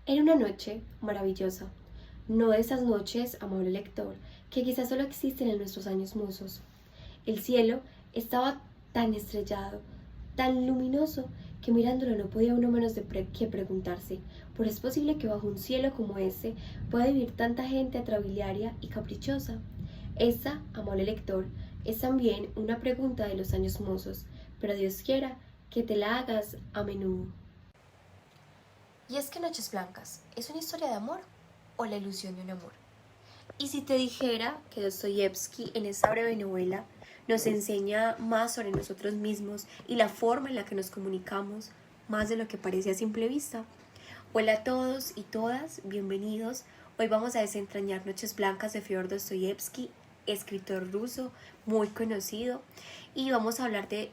Era una noche maravillosa, no de esas noches, amable lector, que quizás solo existen en nuestros años mozos. El cielo estaba tan estrellado, tan luminoso, que mirándolo no podía uno menos que preguntarse, ¿por es posible que bajo un cielo como ese pueda vivir tanta gente atrabiliaria y caprichosa? Esta, amable lector, es también una pregunta de los años mozos, pero Dios quiera que te la hagas a menudo. Y es que Noches Blancas es una historia de amor o la ilusión de un amor. Y si te dijera que Dostoyevsky en esta breve novela nos enseña más sobre nosotros mismos y la forma en la que nos comunicamos, más de lo que parece a simple vista. Hola a todos y todas, bienvenidos. Hoy vamos a desentrañar Noches Blancas de Fyodor Dostoyevsky, escritor ruso muy conocido, y vamos a hablar de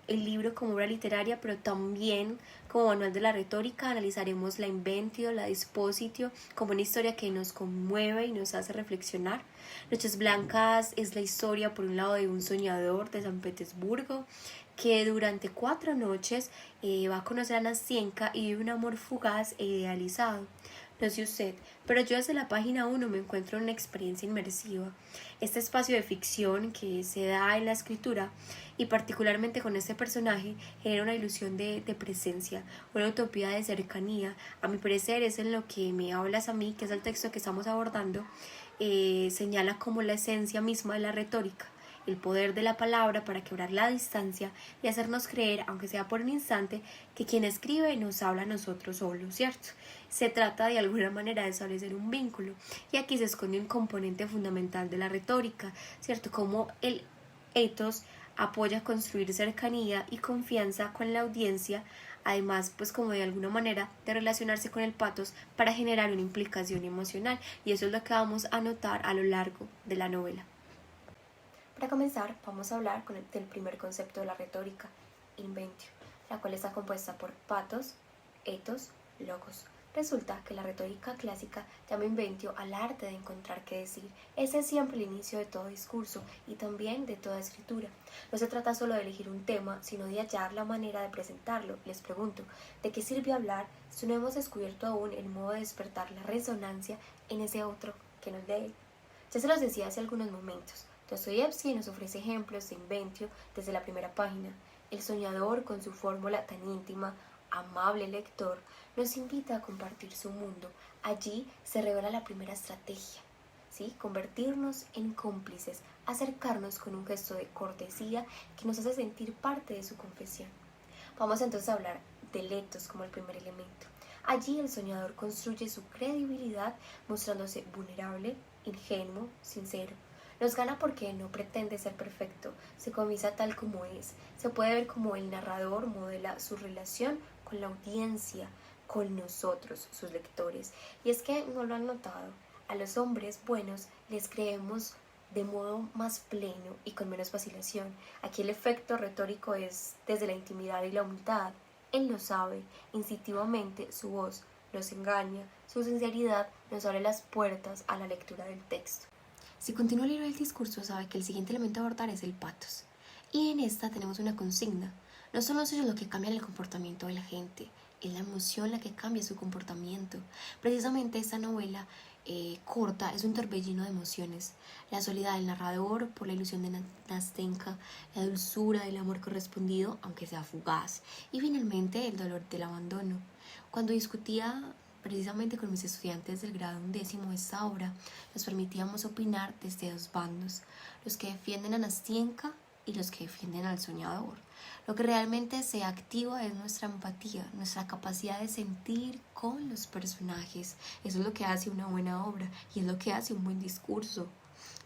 el libro como obra literaria, pero también como manual de la retórica. Analizaremos la inventio, la dispositio, como una historia que nos conmueve y nos hace reflexionar. Noches Blancas es la historia, por un lado, de un soñador de San Petersburgo que durante 4 noches va a conocer a Nastienka y vive un amor fugaz e idealizado. No sé usted, pero yo desde la página 1 me encuentro en una experiencia inmersiva. Este espacio de ficción que se da en la escritura, y particularmente con este personaje, genera una ilusión de presencia, una utopía de cercanía. A mi parecer es en lo que me hablas a mí, que es el texto que estamos abordando, señala como la esencia misma de la retórica, el poder de la palabra para quebrar la distancia y hacernos creer, aunque sea por un instante, que quien escribe nos habla a nosotros solos, ¿cierto? Se trata de alguna manera de establecer un vínculo, y aquí se esconde un componente fundamental de la retórica, ¿cierto? Como el etos apoya a construir cercanía y confianza con la audiencia, además pues como de alguna manera de relacionarse con el patos para generar una implicación emocional, y eso es lo que vamos a notar a lo largo de la novela. Para comenzar, vamos a hablar del primer concepto de la retórica, inventio, la cual está compuesta por patos, etos, logos. Resulta que la retórica clásica llama inventio al arte de encontrar qué decir. Ese es siempre el inicio de todo discurso y también de toda escritura. No se trata solo de elegir un tema, sino de hallar la manera de presentarlo. Les pregunto, ¿de qué sirve hablar si no hemos descubierto aún el modo de despertar la resonancia en ese otro que nos lee? Ya se los decía hace algunos momentos. Dostoyevsky nos ofrece ejemplos de inventio desde la primera página. El soñador, con su fórmula tan íntima, amable lector, nos invita a compartir su mundo. Allí se revela la primera estrategia, ¿sí? Convertirnos en cómplices, acercarnos con un gesto de cortesía que nos hace sentir parte de su confesión. Vamos entonces a hablar del etos como el primer elemento. Allí el soñador construye su credibilidad mostrándose vulnerable, ingenuo, sincero. Nos gana porque no pretende ser perfecto, se comienza tal como es. Se puede ver como el narrador modela su relación con la audiencia, con nosotros, sus lectores. Y es que no lo han notado, a los hombres buenos les creemos de modo más pleno y con menos vacilación. Aquí el efecto retórico es desde la intimidad y la humildad. Él lo sabe, instintivamente su voz nos engaña, su sinceridad nos abre las puertas a la lectura del texto. Si continúa el hilo del discurso, sabe que el siguiente elemento a abordar es el patos. Y en esta tenemos una consigna. No son los hechos lo que cambian el comportamiento de la gente, es la emoción la que cambia su comportamiento. Precisamente esta novela corta es un torbellino de emociones. La soledad del narrador por la ilusión de Nastenka, la dulzura del amor correspondido, aunque sea fugaz, y finalmente el dolor del abandono. Cuando discutía precisamente con mis estudiantes del grado 11 esta obra, nos permitíamos opinar desde dos bandos, los que defienden a Nastienka y los que defienden al soñador. Lo que realmente se activa es nuestra empatía, nuestra capacidad de sentir con los personajes. Eso es lo que hace una buena obra y es lo que hace un buen discurso.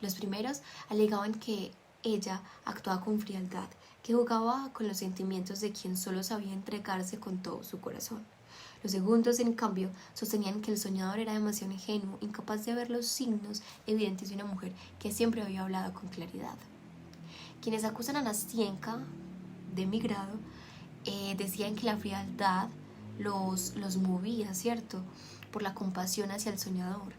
Los primeros alegaban que ella actuaba con frialdad, que jugaba con los sentimientos de quien solo sabía entregarse con todo su corazón. Los segundos, en cambio, sostenían que el soñador era demasiado ingenuo, incapaz de ver los signos evidentes de una mujer que siempre había hablado con claridad. Quienes acusan a Nastienka de mi grado decían que la frialdad los movía, ¿cierto? Por la compasión hacia el soñador.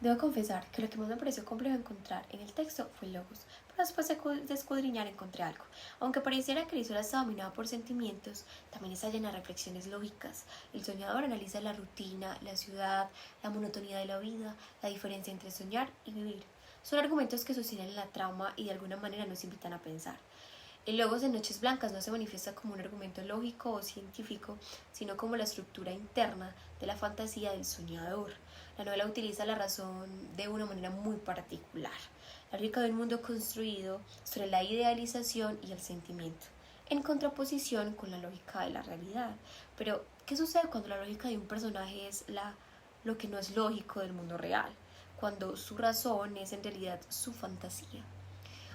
Debo confesar que lo que más me pareció complejo encontrar en el texto fue el logos, pero después de escudriñar encontré algo. Aunque pareciera que la historia está dominada por sentimientos, también está llena de reflexiones lógicas. El soñador analiza la rutina, la ciudad, la monotonía de la vida, la diferencia entre soñar y vivir. Son argumentos que sostienen la trama y de alguna manera nos invitan a pensar. El logos de Noches Blancas no se manifiesta como un argumento lógico o científico, sino como la estructura interna de la fantasía del soñador. La novela utiliza la razón de una manera muy particular, la lógica de un mundo construido sobre la idealización y el sentimiento, en contraposición con la lógica de la realidad. Pero, ¿qué sucede cuando la lógica de un personaje es lo que no es lógico del mundo real? Cuando su razón es en realidad su fantasía.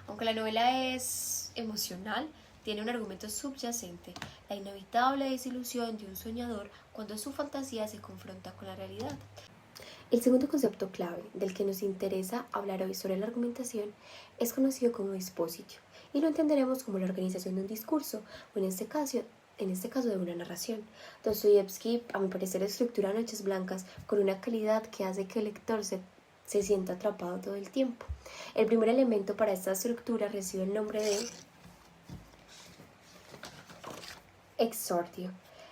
Aunque la novela es emocional, tiene un argumento subyacente, la inevitable desilusión de un soñador cuando su fantasía se confronta con la realidad. El segundo concepto clave del que nos interesa hablar hoy sobre la argumentación es conocido como dispositio y lo entenderemos como la organización de un discurso o en este caso de una narración. Dostoyevsky, a mi parecer, estructura Noches Blancas con una calidad que hace que el lector se sienta atrapado todo el tiempo. El primer elemento para esta estructura recibe el nombre de exordio.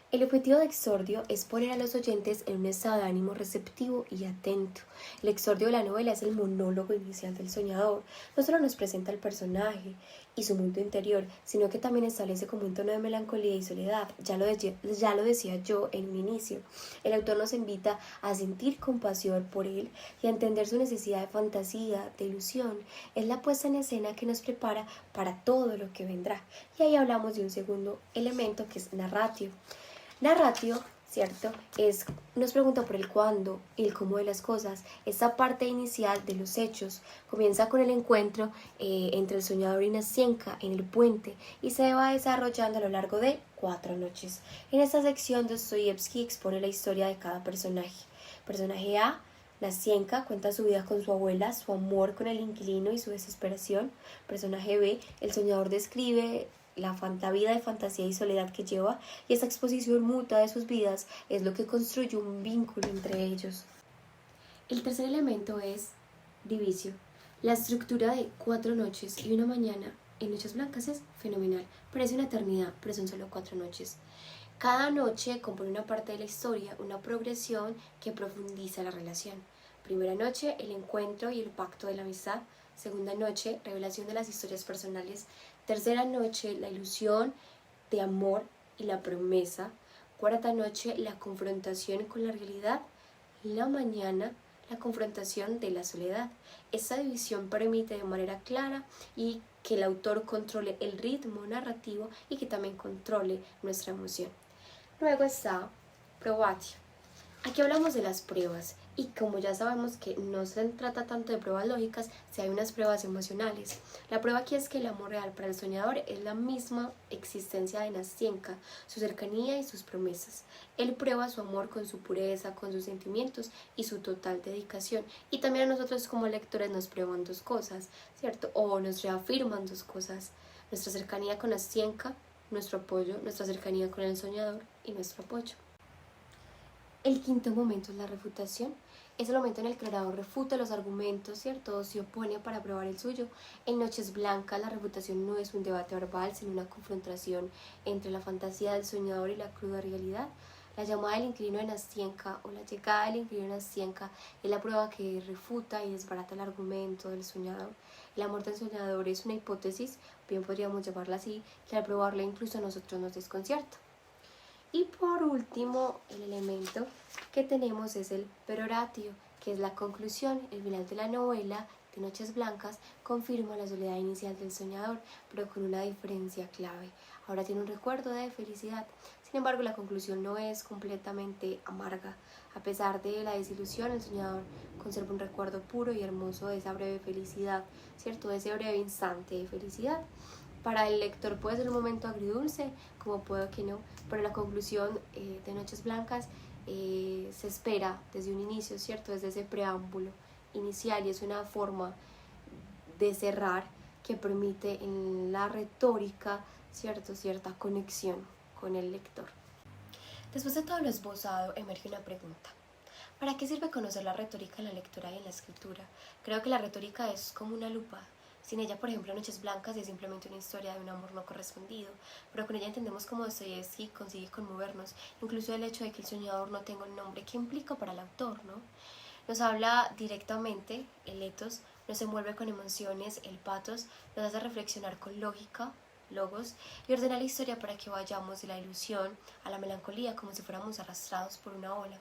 El objetivo de exordio es poner a los oyentes en un estado de ánimo receptivo y atento. El exordio de la novela es el monólogo inicial del soñador. No solo nos presenta el personaje y su mundo interior, sino que también establece como un tono de melancolía y soledad. Ya lo decía yo en un inicio. El autor nos invita a sentir compasión por él y a entender su necesidad de fantasía, de ilusión. Es la puesta en escena que nos prepara para todo lo que vendrá. Y ahí hablamos de un segundo elemento que es narratio. Narratio, ¿cierto? Nos pregunta por el cuándo y el cómo de las cosas. Esta parte inicial de los hechos comienza con el encuentro entre el soñador y Nasienka en el puente y se va desarrollando a lo largo de 4 noches. En esta sección, Dostoyevsky expone la historia de cada personaje. Personaje A, Nasienka, cuenta su vida con su abuela, su amor con el inquilino y su desesperación. Personaje B, el soñador describe la vida de fantasía y soledad que lleva, y esta exposición mutua de sus vidas es lo que construye un vínculo entre ellos. El tercer elemento es divicio. La estructura de 4 noches y una mañana en Noches Blancas es fenomenal. Parece una eternidad, pero son solo 4 noches. Cada noche compone una parte de la historia, una progresión que profundiza la relación. Primera noche, el encuentro y el pacto de la amistad. Segunda noche, revelación de las historias personales. Tercera noche, la ilusión de amor y la promesa. Cuarta noche, la confrontación con la realidad. La mañana, la confrontación de la soledad. Esta división permite de manera clara y que el autor controle el ritmo narrativo y que también controle nuestra emoción. Luego está probatio. Aquí hablamos de las pruebas y como ya sabemos que no se trata tanto de pruebas lógicas, si hay unas pruebas emocionales. La prueba aquí es que el amor real para el soñador es la misma existencia de Nasienka, su cercanía y sus promesas. Él prueba su amor con su pureza, con sus sentimientos y su total dedicación. Y también a nosotros como lectores nos prueban 2 cosas, ¿cierto? O nos reafirman 2 cosas. Nuestra cercanía con Nasienka, nuestro apoyo, nuestra cercanía con el soñador y nuestro apoyo. El quinto momento es la refutación. Es el momento en el que el creador refuta los argumentos, ¿cierto? Se opone para probar el suyo. En Noches Blancas, la refutación no es un debate verbal, sino una confrontación entre la fantasía del soñador y la cruda realidad. La llamada del inquilino de Nasienka o la llegada del inquilino de Nasienka es la prueba que refuta y desbarata el argumento del soñador. El amor del soñador es una hipótesis, bien podríamos llamarla así, que al probarla incluso a nosotros nos desconcierta. Y por último, el elemento que tenemos es el peroratio, que es la conclusión. El final de la novela de Noches Blancas confirma la soledad inicial del soñador, pero con una diferencia clave. Ahora tiene un recuerdo de felicidad. Sin embargo, la conclusión no es completamente amarga. A pesar de la desilusión, el soñador conserva un recuerdo puro y hermoso de esa breve felicidad, ¿cierto? De ese breve instante de felicidad. Para el lector puede ser un momento agridulce, como puede que no, pero la conclusión de Noches Blancas se espera desde un inicio, ¿cierto? Desde ese preámbulo inicial, y es una forma de cerrar que permite en la retórica, ¿cierto? Cierta conexión con el lector. Después de todo lo esbozado, emerge una pregunta. ¿Para qué sirve conocer la retórica en la lectura y en la escritura? Creo que la retórica es como una lupa. Sin ella, por ejemplo, Noches Blancas es simplemente una historia de un amor no correspondido, pero con ella entendemos cómo Dostoyevsky consigue conmovernos, incluso el hecho de que el soñador no tenga un nombre que implica para el autor, ¿no? Nos habla directamente, el etos, nos envuelve con emociones, el patos, nos hace reflexionar con lógica, logos, y ordena la historia para que vayamos de la ilusión a la melancolía como si fuéramos arrastrados por una ola.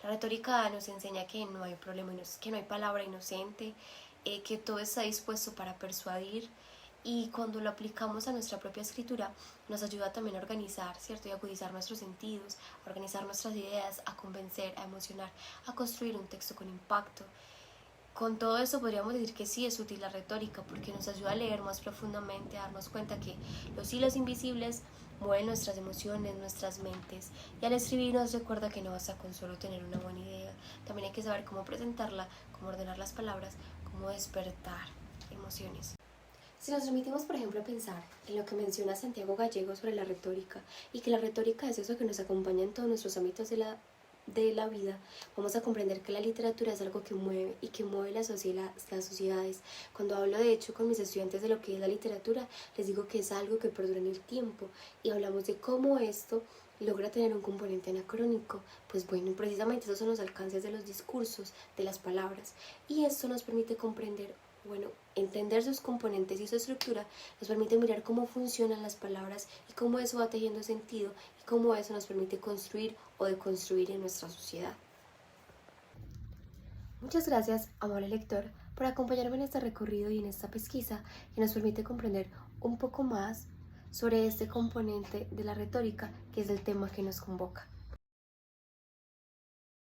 La retórica nos enseña que no hay problema, que no hay palabra inocente, que todo está dispuesto para persuadir, y cuando lo aplicamos a nuestra propia escritura nos ayuda también a organizar, ¿cierto? Y a agudizar nuestros sentidos, a organizar nuestras ideas, a convencer, a emocionar, a construir un texto con impacto. Con todo eso podríamos decir que sí es útil la retórica porque nos ayuda a leer más profundamente, a darnos cuenta que los hilos invisibles mueven nuestras emociones, nuestras mentes, y al escribir nos recuerda que no basta con solo tener una buena idea, también hay que saber cómo presentarla, cómo ordenar las palabras, cómo despertar emociones. Si nos remitimos, por ejemplo, a pensar en lo que menciona Santiago Gallego sobre la retórica, y que la retórica es eso que nos acompaña en todos nuestros ámbitos de la vida, vamos a comprender que la literatura es algo que mueve y que mueve las sociedades. Cuando hablo de hecho con mis estudiantes de lo que es la literatura, les digo que es algo que perdura en el tiempo, y hablamos de cómo esto logra tener un componente anacrónico. Pues bueno, precisamente esos son los alcances de los discursos, de las palabras, y esto nos permite comprender, bueno, entender sus componentes y su estructura, nos permite mirar cómo funcionan las palabras y cómo eso va tejiendo sentido, y cómo eso nos permite construir o deconstruir en nuestra sociedad. Muchas gracias, amable lector, por acompañarme en este recorrido y en esta pesquisa que nos permite comprender un poco más sobre este componente de la retórica, que es el tema que nos convoca.